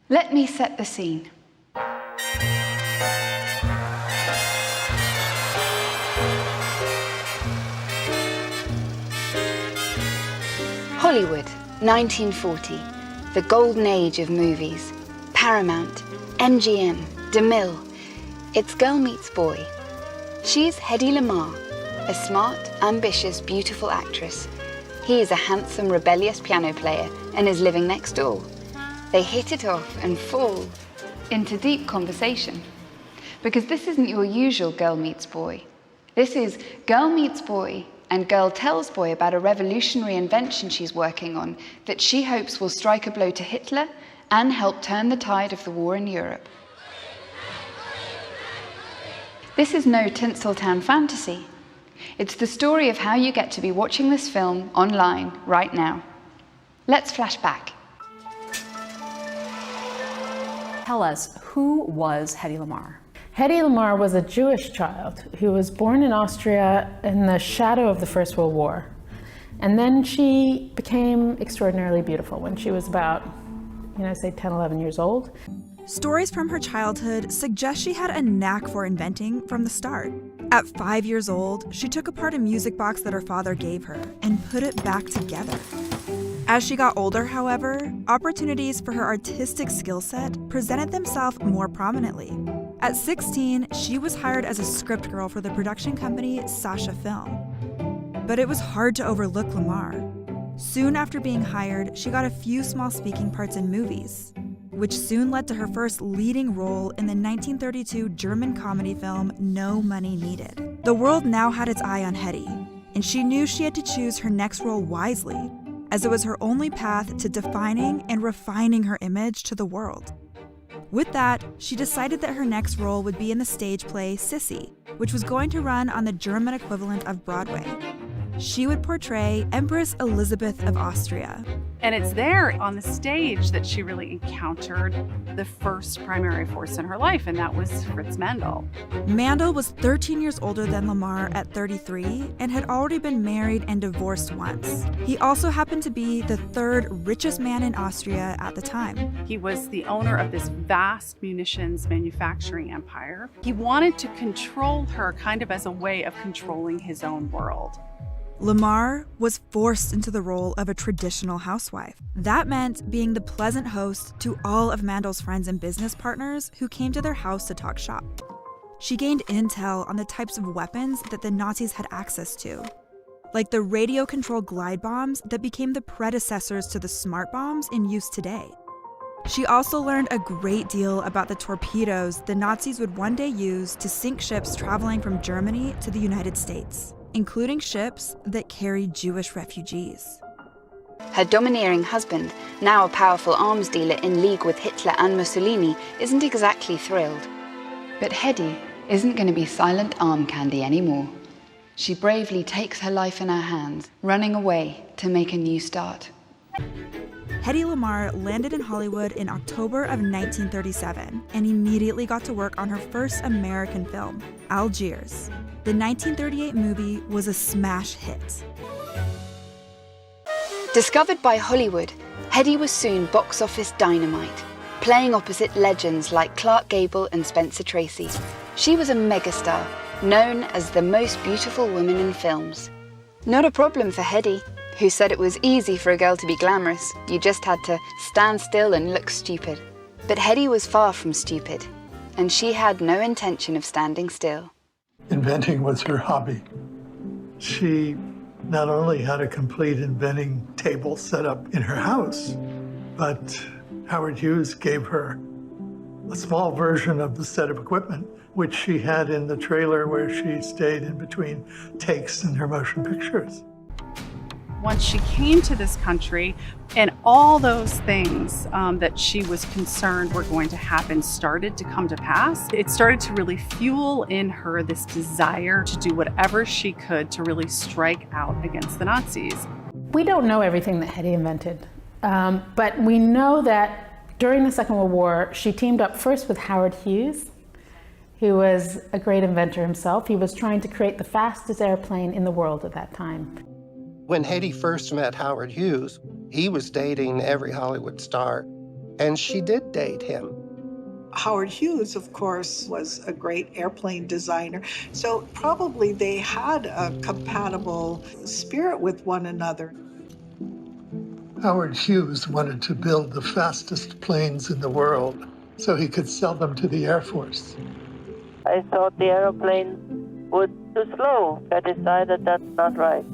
Let me set the scene. Hollywood, 1940, the golden age of movies. Paramount, MGM, DeMille. It's Girl Meets Boy. She's Hedy Lamarr, a smart, ambitious, beautiful actress. He is a handsome, rebellious piano player and is living next door. They hit it off and fall into deep conversation. Because this isn't your usual Girl Meets Boy. This is Girl Meets Boy and Girl tells Boy about a revolutionary invention she's working on that she hopes will strike a blow to Hitler and help turn the tide of the war in Europe. This is no Tinseltown fantasy. It's the story of how you get to be watching this film online right now. Let's flash back. Tell us, who was Hedy Lamarr? Hedy Lamarr was a Jewish child who was born in Austria in the shadow of the First World War. And then she became extraordinarily beautiful when she was about, say 10, 11 years old. Stories from her childhood suggest she had a knack for inventing from the start. At 5 years old, she took apart a music box that her father gave her and put it back together. As she got older, however, opportunities for her artistic skill set presented themselves more prominently. At 16, she was hired as a script girl for the production company Sasha Film. But it was hard to overlook Lamarr. Soon after being hired, she got a few small speaking parts in movies, which soon led to her first leading role in the 1932 German comedy film No Money Needed. The world now had its eye on Hedy, and she knew she had to choose her next role wisely, as it was her only path to defining and refining her image to the world. With that, she decided that her next role would be in the stage play Sissy, which was going to run on the German equivalent of Broadway. She would portray Empress Elizabeth of Austria. And it's there on the stage that she really encountered the first primary force in her life, and that was Fritz Mandel. Mandel was 13 years older than Lamarr at 33 and had already been married and divorced once. He also happened to be the third richest man in Austria at the time. He was the owner of this vast munitions manufacturing empire. He wanted to control her kind of as a way of controlling his own world. Lamarr was forced into the role of a traditional housewife. That meant being the pleasant host to all of Mandel's friends and business partners who came to their house to talk shop. She gained intel on the types of weapons that the Nazis had access to, like the radio-controlled glide bombs that became the predecessors to the smart bombs in use today. She also learned a great deal about the torpedoes the Nazis would one day use to sink ships traveling from Germany to the United States, including ships that carried Jewish refugees. Her domineering husband, now a powerful arms dealer in league with Hitler and Mussolini, isn't exactly thrilled. But Hedy isn't going to be silent arm candy anymore. She bravely takes her life in her hands, running away to make a new start. Hedy Lamarr landed in Hollywood in October of 1937 and immediately got to work on her first American film, Algiers. The 1938 movie was a smash hit. Discovered by Hollywood, Hedy was soon box office dynamite, playing opposite legends like Clark Gable and Spencer Tracy. She was a megastar, known as the most beautiful woman in films. Not a problem for Hedy, who said it was easy for a girl to be glamorous. You just had to stand still and look stupid. But Hedy was far from stupid, and she had no intention of standing still. Inventing was her hobby. She not only had a complete inventing table set up in her house, but Howard Hughes gave her a small version of the set of equipment, which she had in the trailer where she stayed in between takes in her motion pictures. Once she came to this country, and all those things that she was concerned were going to happen started to come to pass, it started to really fuel in her this desire to do whatever she could to really strike out against the Nazis. We don't know everything that Hedy invented, but we know that during the Second World War, she teamed up first with Howard Hughes, who was a great inventor himself. He was trying to create the fastest airplane in the world at that time. When Hedy first met Howard Hughes, he was dating every Hollywood star. And she did date him. Howard Hughes, of course, was a great airplane designer. So probably they had a compatible spirit with one another. Howard Hughes wanted to build the fastest planes in the world so he could sell them to the Air Force. I thought the aeroplane was too slow. I decided that's not right.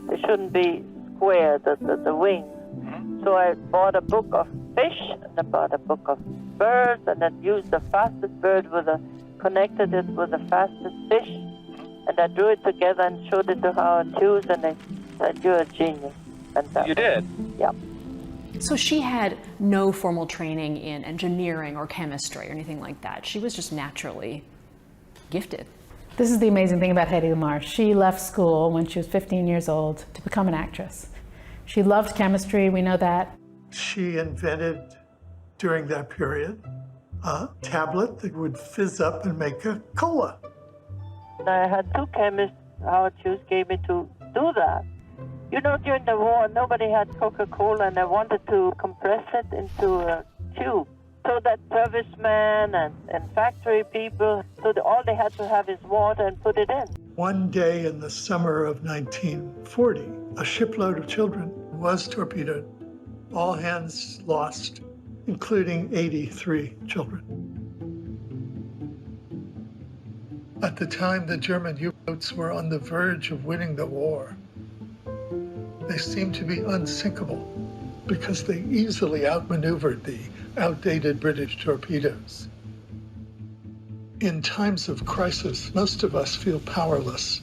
They shouldn't be square, the wings. So I bought a book of fish, and I bought a book of birds, and I used the fastest bird connected it with the fastest fish, and I drew it together and showed it to Howard Hughes, and they said, "You're a genius." And you did? Yeah. So she had no formal training in engineering or chemistry or anything like that. She was just naturally gifted. This is the amazing thing about Hedy Lamarr. She left school when she was 15 years old to become an actress. She loved chemistry, we know that. She invented, during that period, a tablet that would fizz up and make a cola. I had two chemists Howard Hughes gave me to do that. You know, during the war, nobody had Coca-Cola, and I wanted to compress it into a tube so that servicemen and factory people, so that all they had to have is water and put it in. One day in the summer of 1940, a shipload of children was torpedoed. All hands lost, including 83 children. At the time, the German U-boats were on the verge of winning the war. They seemed to be unsinkable because they easily outmaneuvered the outdated British torpedoes. In times of crisis, most of us feel powerless,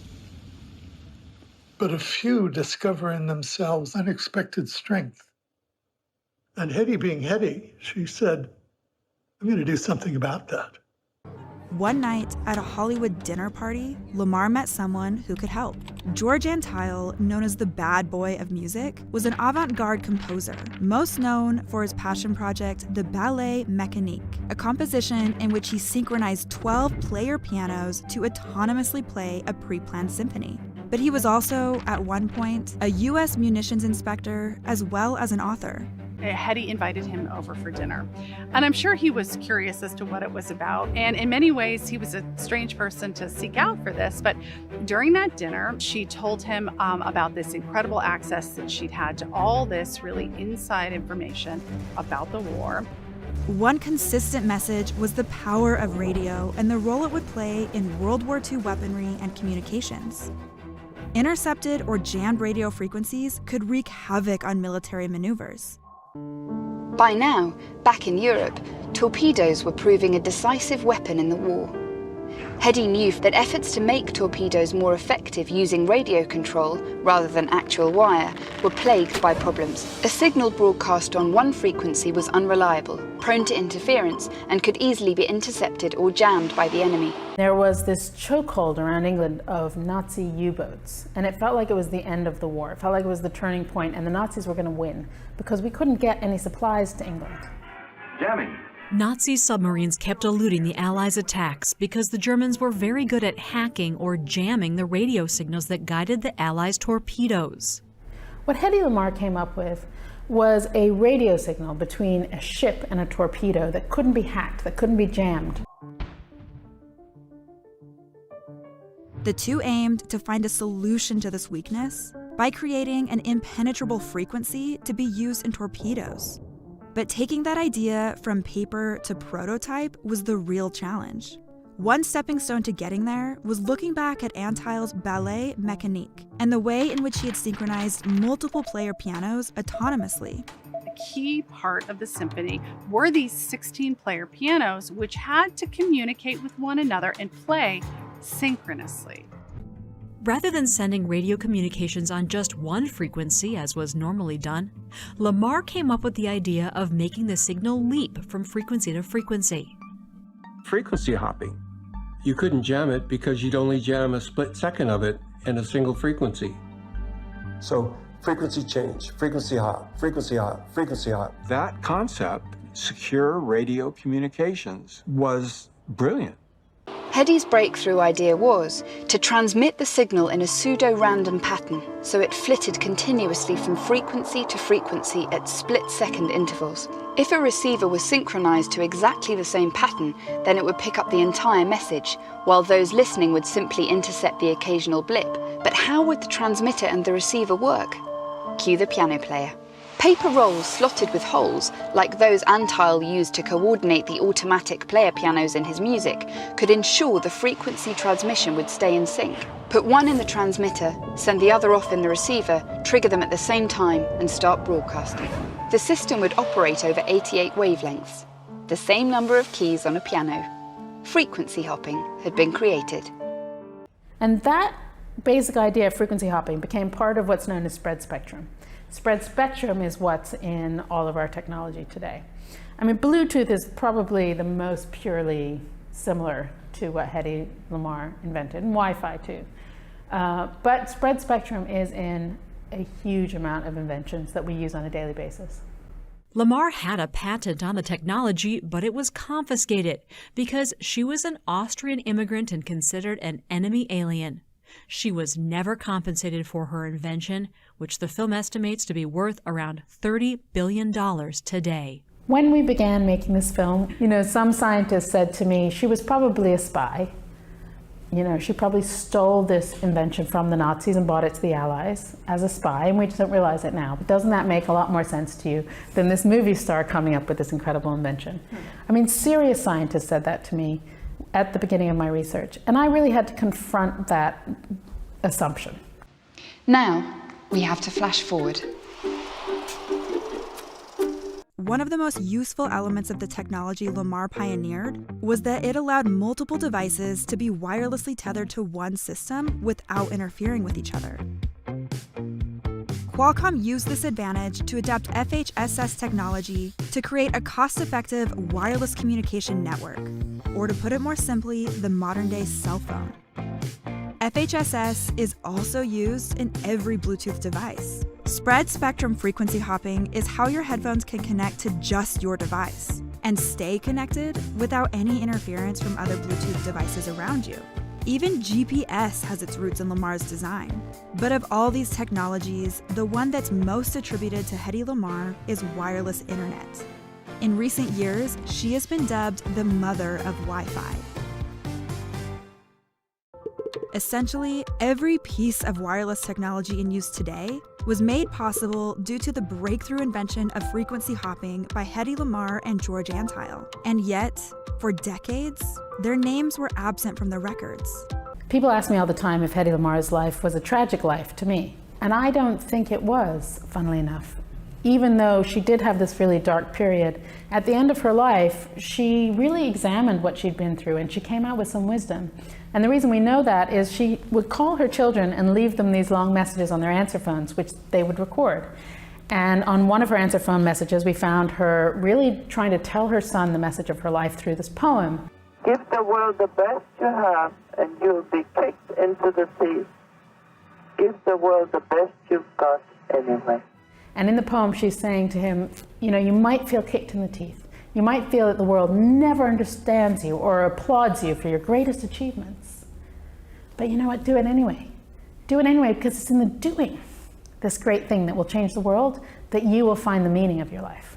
but a few discover in themselves unexpected strength. And Hedy being Hedy, she said, I'm going to do something about that. One night at a Hollywood dinner party, Lamarr met someone who could help. George Antile, known as the bad boy of music, was an avant-garde composer, most known for his passion project, the Ballet Mécanique, a composition in which he synchronized 12 player pianos to autonomously play a pre-planned symphony. But he was also, at one point, a U.S. munitions inspector as well as an author. Hedy invited him over for dinner, and I'm sure he was curious as to what it was about. And in many ways, he was a strange person to seek out for this. But during that dinner, she told him about this incredible access that she'd had to all this really inside information about the war. One consistent message was the power of radio and the role it would play in World War II weaponry and communications. Intercepted or jammed radio frequencies could wreak havoc on military maneuvers. By now, back in Europe, torpedoes were proving a decisive weapon in the war. Hedy knew that efforts to make torpedoes more effective using radio control rather than actual wire were plagued by problems. A signal broadcast on one frequency was unreliable, prone to interference, and could easily be intercepted or jammed by the enemy. There was this chokehold around England of Nazi U-boats, and it felt like it was the end of the war. It felt like it was the turning point, and the Nazis were going to win because we couldn't get any supplies to England. Jamming. Nazi submarines kept eluding the Allies' attacks because the Germans were very good at hacking or jamming the radio signals that guided the Allies' torpedoes. What Hedy Lamarr came up with was a radio signal between a ship and a torpedo that couldn't be hacked, that couldn't be jammed. The two aimed to find a solution to this weakness by creating an impenetrable frequency to be used in torpedoes. But taking that idea from paper to prototype was the real challenge. One stepping stone to getting there was looking back at Antile's Ballet Mécanique and the way in which he had synchronized multiple player pianos autonomously. A key part of the symphony were these 16-player pianos, which had to communicate with one another and play synchronously. Rather than sending radio communications on just one frequency, as was normally done, Lamarr came up with the idea of making the signal leap from frequency to frequency. Frequency hopping. You couldn't jam it because you'd only jam a split second of it in a single frequency. So frequency change, frequency hop, frequency hop, frequency hop. That concept, secure radio communications, was brilliant. Hedy's breakthrough idea was to transmit the signal in a pseudo-random pattern, so it flitted continuously from frequency to frequency at split-second intervals. If a receiver was synchronized to exactly the same pattern, then it would pick up the entire message, while those listening would simply intercept the occasional blip. But how would the transmitter and the receiver work? Cue the piano player. Paper rolls slotted with holes, like those Antheil used to coordinate the automatic player pianos in his music, could ensure the frequency transmission would stay in sync. Put one in the transmitter, send the other off in the receiver, trigger them at the same time, and start broadcasting. The system would operate over 88 wavelengths, the same number of keys on a piano. Frequency hopping had been created. And that basic idea of frequency hopping became part of what's known as spread spectrum. Spread spectrum is what's in all of our technology today. I mean, Bluetooth is probably the most purely similar to what Hedy Lamarr invented, and Wi-Fi too. But spread spectrum is in a huge amount of inventions that we use on a daily basis. Lamarr had a patent on the technology, but it was confiscated because she was an Austrian immigrant and considered an enemy alien. She was never compensated for her invention, which the film estimates to be worth around $30 billion today. When we began making this film, some scientists said to me, she was probably a spy. She probably stole this invention from the Nazis and brought it to the Allies as a spy, and we just don't realize it now. But doesn't that make a lot more sense to you than this movie star coming up with this incredible invention? I mean, serious scientists said that to me at the beginning of my research, and I really had to confront that assumption. Now, we have to flash forward. One of the most useful elements of the technology Lamarr pioneered was that it allowed multiple devices to be wirelessly tethered to one system without interfering with each other. Qualcomm used this advantage to adapt FHSS technology to create a cost-effective wireless communication network, or to put it more simply, the modern-day cell phone. FHSS is also used in every Bluetooth device. Spread spectrum frequency hopping is how your headphones can connect to just your device and stay connected without any interference from other Bluetooth devices around you. Even GPS has its roots in Lamarr's design. But of all these technologies, the one that's most attributed to Hedy Lamarr is wireless internet. In recent years, she has been dubbed the mother of Wi-Fi. Essentially, every piece of wireless technology in use today was made possible due to the breakthrough invention of frequency hopping by Hedy Lamarr and George Antheil. And yet, for decades, their names were absent from the records. People ask me all the time if Hedy Lamarr's life was a tragic life to me, and I don't think it was, funnily enough. Even though she did have this really dark period, at the end of her life, she really examined what she'd been through, and she came out with some wisdom. And the reason we know that is she would call her children and leave them these long messages on their answer phones, which they would record. And on one of her answer phone messages, we found her really trying to tell her son the message of her life through this poem. Give the world the best you have, and you'll be kicked into the sea. Give the world the best you've got anyway. And in the poem, she's saying to him, you might feel kicked in the teeth. You might feel that the world never understands you or applauds you for your greatest achievements. But you know what? Do it anyway. Do it anyway, because it's in the doing, this great thing that will change the world, that you will find the meaning of your life.